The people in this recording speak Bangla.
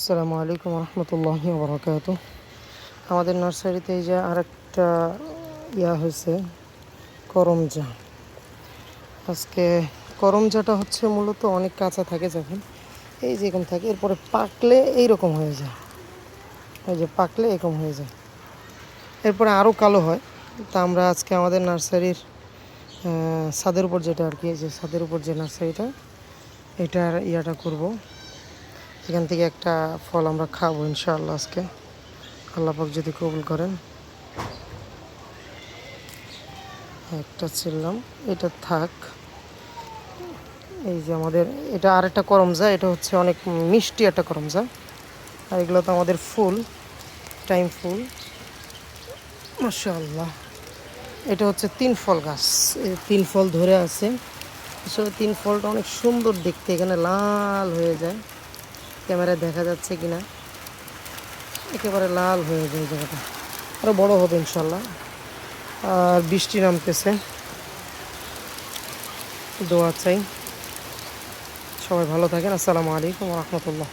আসসালামু আলাইকুম রহমতুল্লাহি ওবরাকাত। আমাদের নার্সারিতে এই যে আরেকটা হয়েছে করমজা। আজকে করমজাটা হচ্ছে মূলত অনেক কাঁচা থাকে যখন এই যে এরকম থাকে, এরপরে পাকলে এইরকম হয়ে যায়। এই যে পাকলে এরকম হয়ে যায়, এরপরে আরও কালো হয়। তা আমরা আজকে আমাদের নার্সারির ছাদের উপর যেটা আর কি, যে ছাদের উপর যে নার্সারিটা, এটার করব। এখান থেকে একটা ফল আমরা খাবো ইনশাআল্লাহ আজকে, আল্লাহ পাক যদি কবুল করেন। একটা ছিলাম, এটা থাক। এই যে আমাদের এটা আরেকটা করমজা, এটা হচ্ছে অনেক মিষ্টি একটা করমজা। আর এগুলো তো আমাদের ফুল টাইম ফুল, মাশাআল্লাহ। এটা হচ্ছে 3 ফল গাছ, এই 3 ফল ধরে আছে। আসলে 3 ফলটা অনেক সুন্দর দেখতে, এখানে লাল হয়ে যায়, ক্যামেরায় দেখা যাচ্ছে কিনা, একেবারে লাল হয়ে যায় জায়গাটা। আরও বড় হবে ইনশাল্লাহ। আর বৃষ্টি নামতেছে, দোয়া চাই। সবাই ভালো থাকেন। আসসালামু আলাইকুম রহমতুল্লাহ।